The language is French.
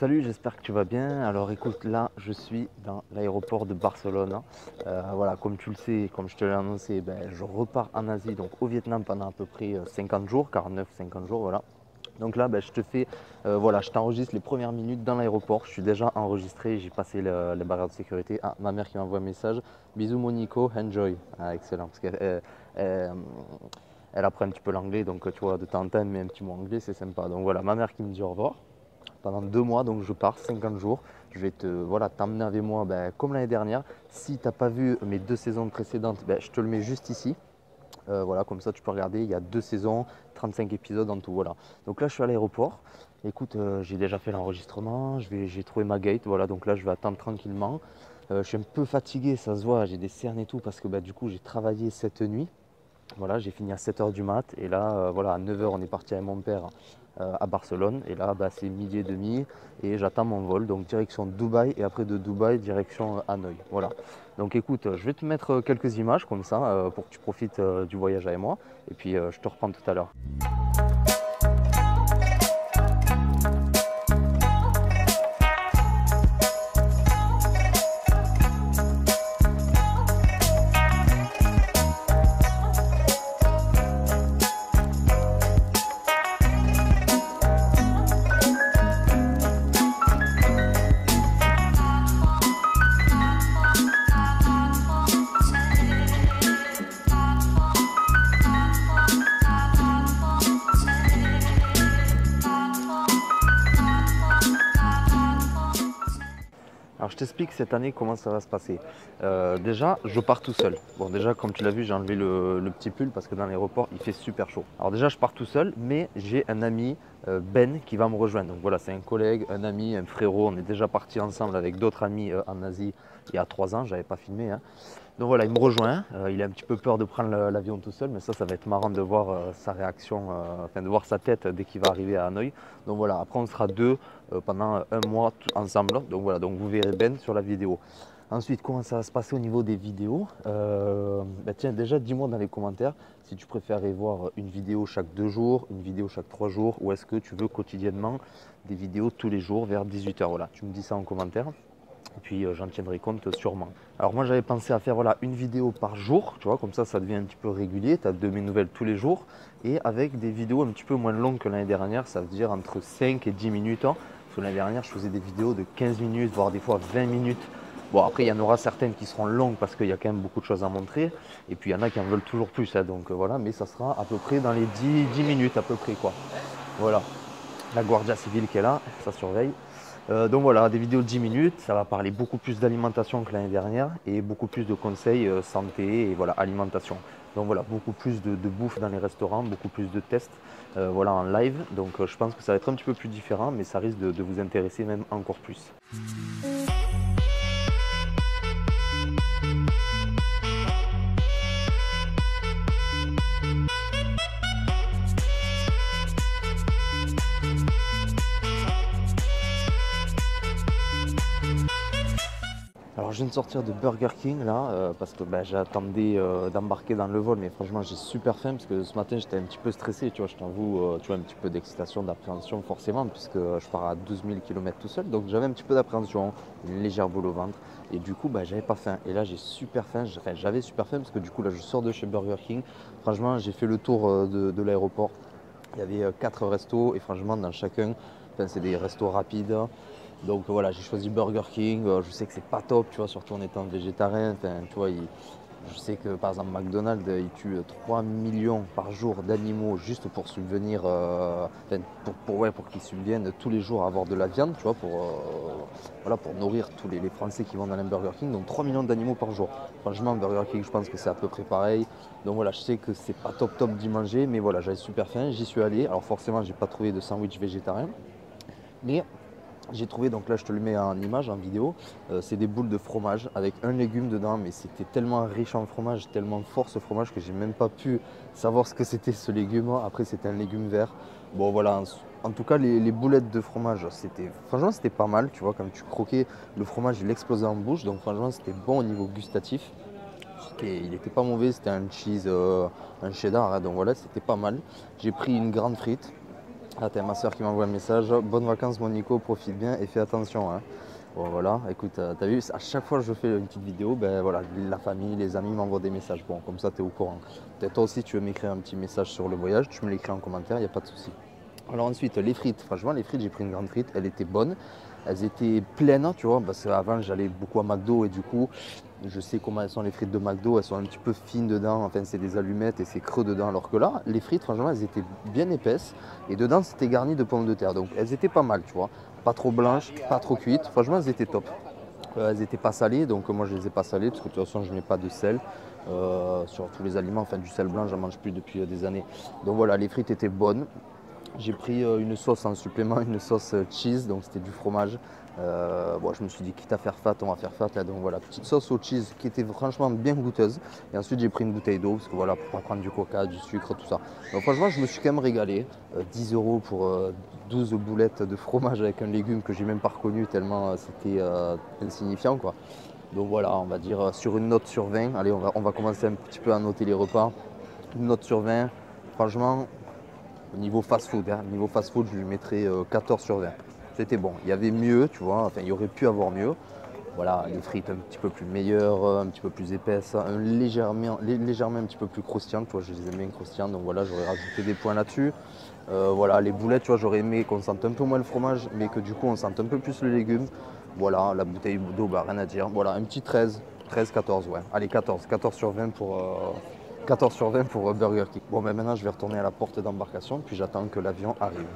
Salut, j'espère que tu vas bien. Alors écoute, là je suis dans l'aéroport de Barcelone. Voilà, comme tu le sais, comme je te l'ai annoncé, je repars en Asie, donc au Vietnam pendant à peu près 50 jours, 49-50 jours, voilà. Donc là, je te fais, voilà, je t'enregistre les premières minutes dans l'aéroport. Je suis déjà enregistré, j'ai passé les barrières de sécurité. Ah, ma mère qui m'envoie un message. Bisous Monico, enjoy. Ah, excellent, parce qu'elle elle apprend un petit peu l'anglais, donc tu vois, de temps en temps, elle met un petit mot anglais, c'est sympa. Donc voilà, ma mère qui me dit au revoir pendant 2 mois, donc je pars 50 jours. Je vais t'emmener avec moi comme l'année dernière. Si tu n'as pas vu mes 2 saisons précédentes, je te le mets juste ici. Voilà, comme ça tu peux regarder, il y a 2 saisons, 35 épisodes en tout. Voilà. Donc là je suis à l'aéroport. Écoute, j'ai déjà fait l'enregistrement, j'ai trouvé ma gate, voilà, donc là je vais attendre tranquillement. Je suis un peu fatigué, ça se voit, j'ai des cernes et tout parce que du coup j'ai travaillé cette nuit. Voilà, j'ai fini à 7h du mat et là, voilà, à 9h, on est parti avec mon père à Barcelone et là, c'est midi et demi et j'attends mon vol, donc direction Dubaï et après de Dubaï, direction Hanoï. Voilà. Donc écoute, je vais te mettre quelques images comme ça pour que tu profites du voyage avec moi et puis je te reprends tout à l'heure. Alors je t'explique cette année comment ça va se passer. Déjà, je pars tout seul. Bon déjà, comme tu l'as vu, j'ai enlevé le petit pull parce que dans l'aéroport, il fait super chaud. Alors déjà, je pars tout seul, mais j'ai un ami, Ben, qui va me rejoindre. Donc voilà, c'est un collègue, un ami, un frérot. On est déjà parti ensemble avec d'autres amis en Asie il y a 3 ans. Je n'avais pas filmé, hein. Donc voilà, il me rejoint. Il a un petit peu peur de prendre l'avion tout seul, mais ça va être marrant de voir sa réaction, enfin de voir sa tête dès qu'il va arriver à Hanoï. Donc voilà, après on sera deux pendant un mois ensemble. Donc voilà, donc vous verrez Ben sur la vidéo. Ensuite, comment ça va se passer au niveau des vidéos? Tiens, déjà, dis-moi dans les commentaires si tu préférerais voir une vidéo chaque 2 jours, une vidéo chaque 3 jours, ou est-ce que tu veux quotidiennement des vidéos tous les jours vers 18h. Voilà, tu me dis ça en commentaire. Et puis j'en tiendrai compte sûrement. Alors moi j'avais pensé à faire voilà, une vidéo par jour, tu vois, comme ça devient un petit peu régulier, tu as de mes nouvelles tous les jours, et avec des vidéos un petit peu moins longues que l'année dernière, ça veut dire entre 5 et 10 minutes. Hein. Parce que l'année dernière je faisais des vidéos de 15 minutes, voire des fois 20 minutes. Bon après il y en aura certaines qui seront longues parce qu'il y a quand même beaucoup de choses à montrer, et puis il y en a qui en veulent toujours plus, hein, donc voilà, mais ça sera à peu près dans les 10 minutes à peu près quoi. Voilà, la Guardia Civile qui est là, ça surveille. Donc voilà, des vidéos de 10 minutes, ça va parler beaucoup plus d'alimentation que l'année dernière et beaucoup plus de conseils santé et voilà, alimentation. Donc voilà, beaucoup plus de bouffe dans les restaurants, beaucoup plus de tests voilà, en live. Donc je pense que ça va être un petit peu plus différent, mais ça risque de vous intéresser même encore plus. Alors je viens de sortir de Burger King là parce que j'attendais d'embarquer dans le vol, mais franchement j'ai super faim parce que ce matin j'étais un petit peu stressé, tu vois, je t'avoue, tu vois, un petit peu d'excitation, d'appréhension forcément puisque je pars à 12 000 km tout seul, donc j'avais un petit peu d'appréhension, une légère boule au ventre et du coup j'avais pas faim et là j'ai super faim, j'avais super faim parce que du coup là je sors de chez Burger King, franchement j'ai fait le tour de l'aéroport, il y avait 4 restos et franchement dans chacun, c'est des restos rapides. Donc voilà, j'ai choisi Burger King. Je sais que c'est pas top, tu vois, surtout en étant végétarien. Enfin, tu vois, je sais que par exemple McDonald's, il tue 3 millions par jour d'animaux juste pour subvenir, pour qu'ils subviennent tous les jours à avoir de la viande, tu vois, voilà, pour nourrir tous les Français qui vont dans un Burger King. Donc 3 millions d'animaux par jour. Franchement, Burger King, je pense que c'est à peu près pareil. Donc voilà, je sais que c'est pas top d'y manger, mais voilà, j'avais super faim, j'y suis allé. Alors forcément, j'ai pas trouvé de sandwich végétarien, mais j'ai trouvé, donc là je te le mets en image, en vidéo, c'est des boules de fromage avec un légume dedans, mais c'était tellement riche en fromage, tellement fort ce fromage que j'ai même pas pu savoir ce que c'était ce légume. Après c'était un légume vert. Bon voilà, en tout cas les boulettes de fromage, franchement c'était pas mal, tu vois, quand tu croquais le fromage il explosait en bouche, donc franchement c'était bon au niveau gustatif. Il n'était pas mauvais, c'était un cheese, un cheddar, hein, donc voilà, c'était pas mal. J'ai pris une grande frite. Ah, t'as ma soeur qui m'envoie un message. Bonnes vacances, mon Nico, profite bien et fais attention, hein. Bon, voilà, écoute, t'as vu, à chaque fois que je fais une petite vidéo, ben voilà, la famille, les amis m'envoient des messages. Bon, comme ça, tu es au courant. Peut-être toi aussi, tu veux m'écrire un petit message sur le voyage, tu me l'écris en commentaire, il n'y a pas de souci. Alors ensuite, les frites. Franchement, les frites, j'ai pris une grande frite, elle était bonne. Elles étaient pleines, tu vois, parce qu'avant, j'allais beaucoup à McDo et du coup, je sais comment elles sont les frites de McDo, elles sont un petit peu fines dedans, enfin, c'est des allumettes et c'est creux dedans. Alors que là, les frites, franchement, elles étaient bien épaisses et dedans, c'était garni de pommes de terre. Donc, elles étaient pas mal, tu vois. Pas trop blanches, pas trop cuites. Franchement, elles étaient top. Elles n'étaient pas salées, donc moi je les ai pas salées parce que de toute façon je mets pas de sel sur tous les aliments. Enfin, du sel blanc, j'en mange plus depuis des années. Donc voilà, les frites étaient bonnes. J'ai pris une sauce en supplément, une sauce cheese, donc c'était du fromage. Bon, je me suis dit, quitte à faire fat, on va faire fat. Là, donc voilà, petite sauce au cheese qui était franchement bien goûteuse. Et ensuite, j'ai pris une bouteille d'eau, parce que voilà, pour pas prendre du coca, du sucre, tout ça. Donc franchement, je me suis quand même régalé. 10 € pour 12 boulettes de fromage avec un légume que j'ai même pas reconnu tellement c'était insignifiant, quoi. Donc voilà, on va dire sur une note sur 20. Allez, on va commencer un petit peu à noter les repas. Une note sur 20. Franchement, niveau fast-food, hein, niveau fast-food, je lui mettrais 14 sur 20. C'était bon. Il y avait mieux, tu vois. Enfin, il y aurait pu avoir mieux. Voilà, les frites un petit peu plus meilleures, un petit peu plus épaisses, légèrement un petit peu plus croustillantes. Tu vois, je les aime bien croustillantes, donc voilà, j'aurais rajouté des points là-dessus. Voilà, les boulettes, tu vois, j'aurais aimé qu'on sente un peu moins le fromage, mais que du coup, on sente un peu plus le légume. Voilà, la bouteille d'eau, bah, rien à dire. Voilà, un petit 13, 13, 14, ouais. Allez, 14, 14 sur 20 pour, 14 sur 20 pour Burger King. Bon, ben maintenant, je vais retourner à la porte d'embarcation, puis j'attends que l'avion arrive.